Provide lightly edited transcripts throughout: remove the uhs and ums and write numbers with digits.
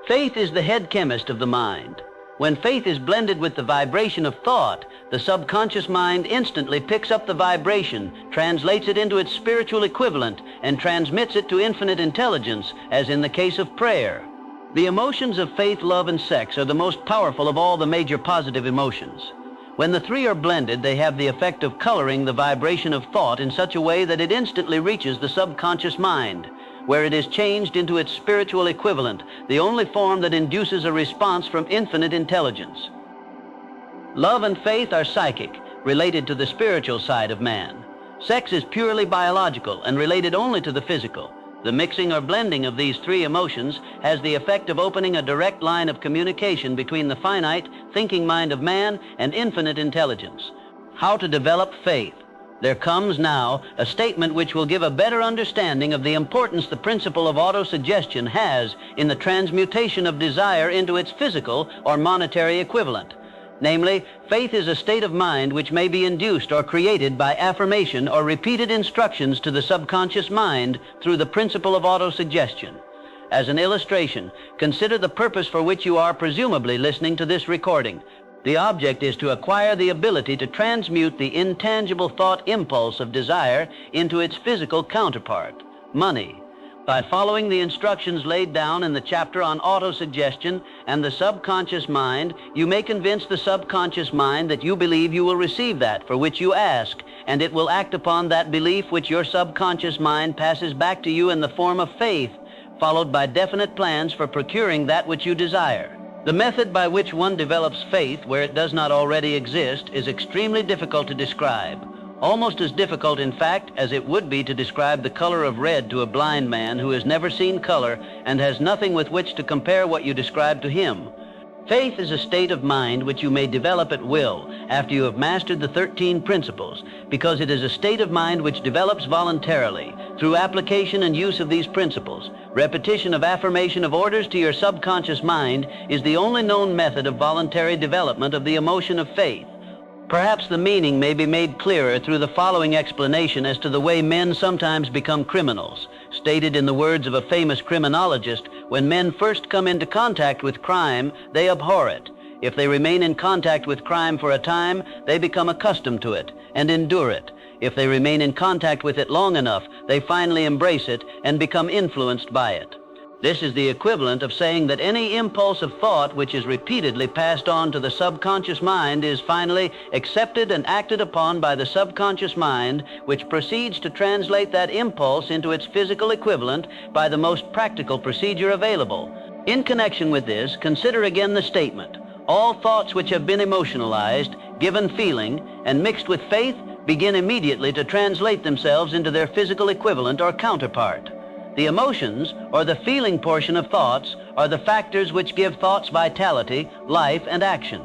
Faith is the head chemist of the mind. When faith is blended with the vibration of thought, the subconscious mind instantly picks up the vibration, translates it into its spiritual equivalent, and transmits it to infinite intelligence, as in the case of prayer. The emotions of faith, love, and sex are the most powerful of all the major positive emotions. When the three are blended, they have the effect of coloring the vibration of thought in such a way that it instantly reaches the subconscious mind, where it is changed into its spiritual equivalent, the only form that induces a response from infinite intelligence. Love and faith are psychic, related to the spiritual side of man. Sex is purely biological and related only to the physical. The mixing or blending of these three emotions has the effect of opening a direct line of communication between the finite, thinking mind of man and infinite intelligence. How to develop faith? There comes now a statement which will give a better understanding of the importance the principle of autosuggestion has in the transmutation of desire into its physical or monetary equivalent. Namely, faith is a state of mind which may be induced or created by affirmation or repeated instructions to the subconscious mind through the principle of autosuggestion. As an illustration, consider the purpose for which you are presumably listening to this recording. The object is to acquire the ability to transmute the intangible thought impulse of desire into its physical counterpart, money. By following the instructions laid down in the chapter on autosuggestion and the subconscious mind, you may convince the subconscious mind that you believe you will receive that for which you ask, and it will act upon that belief which your subconscious mind passes back to you in the form of faith, followed by definite plans for procuring that which you desire. The method by which one develops faith where it does not already exist is extremely difficult to describe. Almost as difficult, in fact, as it would be to describe the color of red to a blind man who has never seen color and has nothing with which to compare what you describe to him. Faith is a state of mind which you may develop at will after you have mastered the 13 principles, because it is a state of mind which develops voluntarily through application and use of these principles. Repetition of affirmation of orders to your subconscious mind is the only known method of voluntary development of the emotion of faith. Perhaps the meaning may be made clearer through the following explanation as to the way men sometimes become criminals. Stated in the words of a famous criminologist, when men first come into contact with crime, they abhor it. If they remain in contact with crime for a time, they become accustomed to it and endure it. If they remain in contact with it long enough, they finally embrace it and become influenced by it. This is the equivalent of saying that any impulse of thought which is repeatedly passed on to the subconscious mind is finally accepted and acted upon by the subconscious mind, which proceeds to translate that impulse into its physical equivalent by the most practical procedure available. In connection with this, consider again the statement: all thoughts which have been emotionalized, given feeling, and mixed with faith begin immediately to translate themselves into their physical equivalent or counterpart. The emotions, or the feeling portion of thoughts, are the factors which give thoughts vitality, life, and action.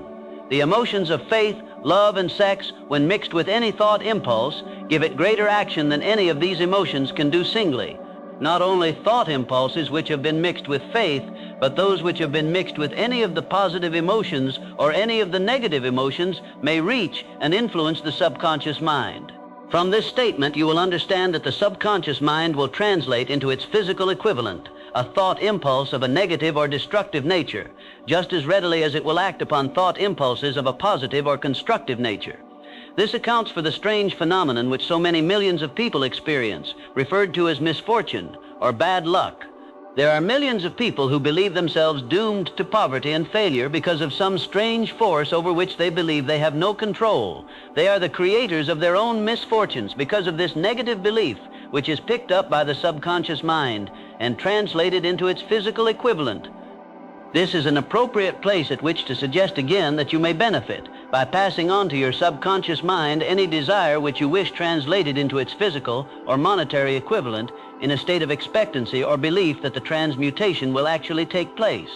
The emotions of faith, love, and sex, when mixed with any thought impulse, give it greater action than any of these emotions can do singly. Not only thought impulses which have been mixed with faith, but those which have been mixed with any of the positive emotions or any of the negative emotions may reach and influence the subconscious mind. From this statement, you will understand that the subconscious mind will translate into its physical equivalent a thought impulse of a negative or destructive nature, just as readily as it will act upon thought impulses of a positive or constructive nature. This accounts for the strange phenomenon which so many millions of people experience, referred to as misfortune or bad luck. There are millions of people who believe themselves doomed to poverty and failure because of some strange force over which they believe they have no control. They are the creators of their own misfortunes because of this negative belief, which is picked up by the subconscious mind and translated into its physical equivalent. This is an appropriate place at which to suggest again that you may benefit by passing on to your subconscious mind any desire which you wish translated into its physical or monetary equivalent in a state of expectancy or belief that the transmutation will actually take place.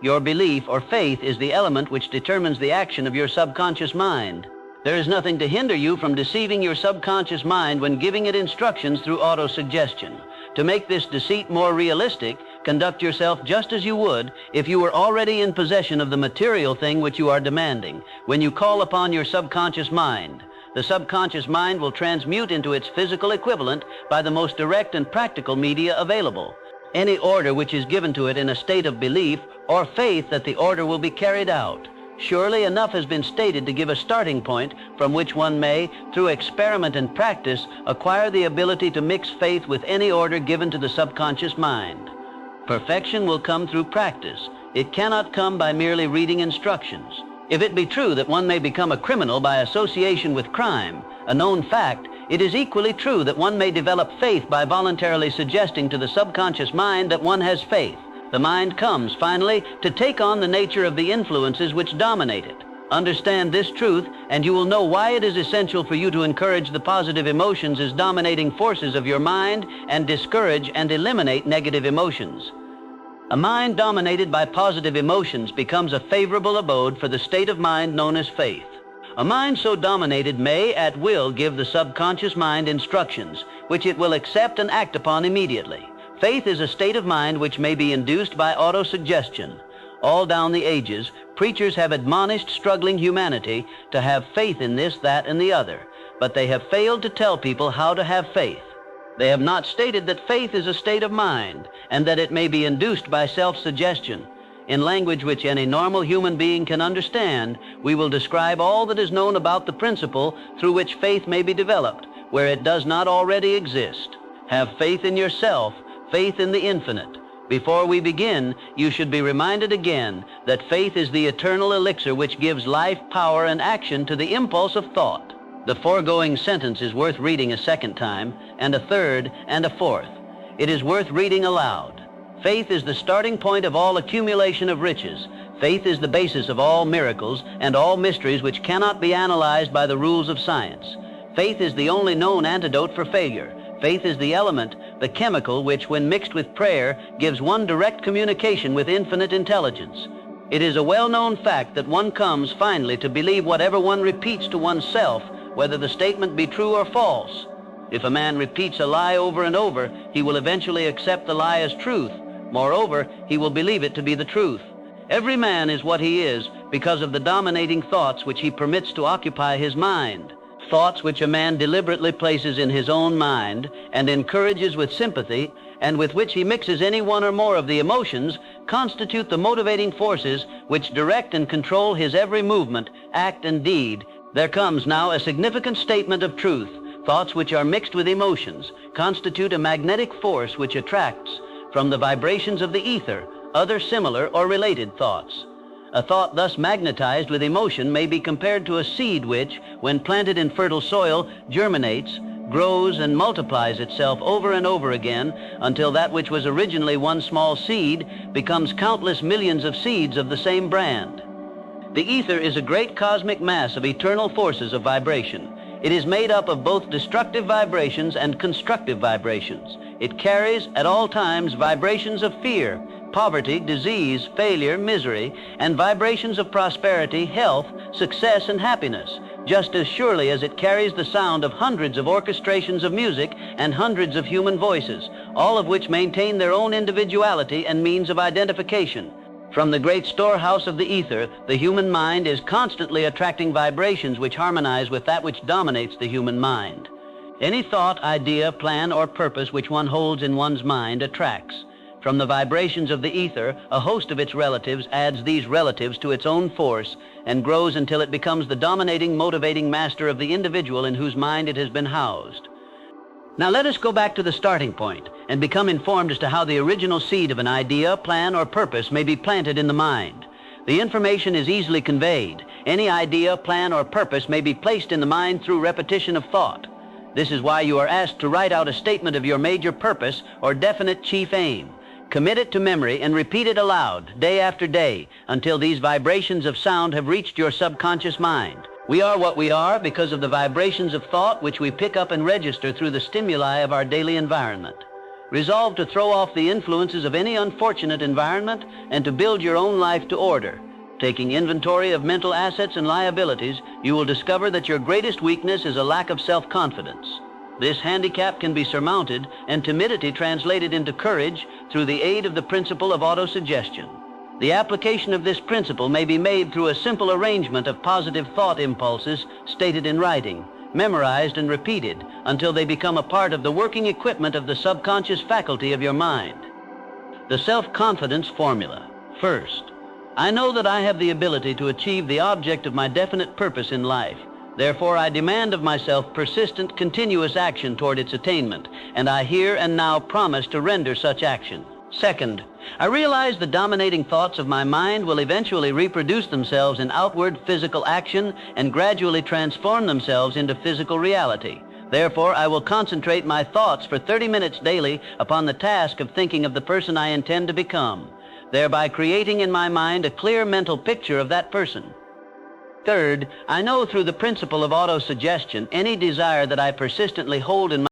Your belief or faith is the element which determines the action of your subconscious mind. There is nothing to hinder you from deceiving your subconscious mind when giving it instructions through autosuggestion. To make this deceit more realistic, conduct yourself just as you would if you were already in possession of the material thing which you are demanding. When you call upon your subconscious mind, the subconscious mind will transmute into its physical equivalent by the most direct and practical media available. any order which is given to it in a state of belief or faith that the order will be carried out. Surely enough has been stated to give a starting point from which one may, through experiment and practice, acquire the ability to mix faith with any order given to the subconscious mind. Perfection will come through practice. It cannot come by merely reading instructions. If it be true that one may become a criminal by association with crime, a known fact, it is equally true that one may develop faith by voluntarily suggesting to the subconscious mind that one has faith. The mind comes, finally, to take on the nature of the influences which dominate it. Understand this truth, and you will know why it is essential for you to encourage the positive emotions as dominating forces of your mind and discourage and eliminate negative emotions. A mind dominated by positive emotions becomes a favorable abode for the state of mind known as faith. A mind so dominated may, at will, give the subconscious mind instructions, which it will accept and act upon immediately. Faith is a state of mind which may be induced by autosuggestion. All down the ages, preachers have admonished struggling humanity to have faith in this, that, and the other, but they have failed to tell people how to have faith. They have not stated that faith is a state of mind, and that it may be induced by self-suggestion. In language which any normal human being can understand, we will describe all that is known about the principle through which faith may be developed, where it does not already exist. Have faith in yourself, faith in the infinite. Before we begin, you should be reminded again that faith is the eternal elixir which gives life, power, and action to the impulse of thought. The foregoing sentence is worth reading a second time, and a third, and a fourth. It is worth reading aloud. Faith is the starting point of all accumulation of riches. Faith is the basis of all miracles and all mysteries which cannot be analyzed by the rules of science. Faith is the only known antidote for failure. Faith is the element, the chemical, which, when mixed with prayer, gives one direct communication with infinite intelligence. It is a well-known fact that one comes, finally, to believe whatever one repeats to oneself, whether the statement be true or false. If a man repeats a lie over and over, he will eventually accept the lie as truth. Moreover, he will believe it to be the truth. Every man is what he is because of the dominating thoughts which he permits to occupy his mind. Thoughts which a man deliberately places in his own mind and encourages with sympathy, and with which he mixes any one or more of the emotions, constitute the motivating forces which direct and control his every movement, act, and deed. There comes now a significant statement of truth. Thoughts which are mixed with emotions constitute a magnetic force which attracts, from the vibrations of the ether, other similar or related thoughts. A thought thus magnetized with emotion may be compared to a seed which, when planted in fertile soil, germinates, grows, and multiplies itself over and over again until that which was originally one small seed becomes countless millions of seeds of the same brand. The ether is a great cosmic mass of eternal forces of vibration. It is made up of both destructive vibrations and constructive vibrations. It carries, at all times, vibrations of fear, poverty, disease, failure, misery, and vibrations of prosperity, health, success, and happiness, just as surely as it carries the sound of hundreds of orchestrations of music and hundreds of human voices, all of which maintain their own individuality and means of identification. From the great storehouse of the ether, the human mind is constantly attracting vibrations which harmonize with that which dominates the human mind. Any thought, idea, plan, or purpose which one holds in one's mind attracts. From the vibrations of the ether, a host of its relatives adds these relatives to its own force and grows until it becomes the dominating, motivating master of the individual in whose mind it has been housed. Now let us go back to the starting point and become informed as to how the original seed of an idea, plan, or purpose may be planted in the mind. The information is easily conveyed. Any idea, plan, or purpose may be placed in the mind through repetition of thought. This is why you are asked to write out a statement of your major purpose or definite chief aim. Commit it to memory and repeat it aloud, day after day, until these vibrations of sound have reached your subconscious mind. We are what we are because of the vibrations of thought which we pick up and register through the stimuli of our daily environment. Resolve to throw off the influences of any unfortunate environment and to build your own life to order. Taking inventory of mental assets and liabilities, you will discover that your greatest weakness is a lack of self-confidence. This handicap can be surmounted and timidity translated into courage through the aid of the principle of autosuggestion. The application of this principle may be made through a simple arrangement of positive thought impulses stated in writing, memorized and repeated until they become a part of the working equipment of the subconscious faculty of your mind. The self-confidence formula. First, I know that I have the ability to achieve the object of my definite purpose in life. Therefore, I demand of myself persistent, continuous action toward its attainment, and I here and now promise to render such action. Second, I realize the dominating thoughts of my mind will eventually reproduce themselves in outward physical action and gradually transform themselves into physical reality. Therefore, I will concentrate my thoughts for 30 minutes daily upon the task of thinking of the person I intend to become, thereby creating in my mind a clear mental picture of that person. Third, I know through the principle of autosuggestion any desire that I persistently hold in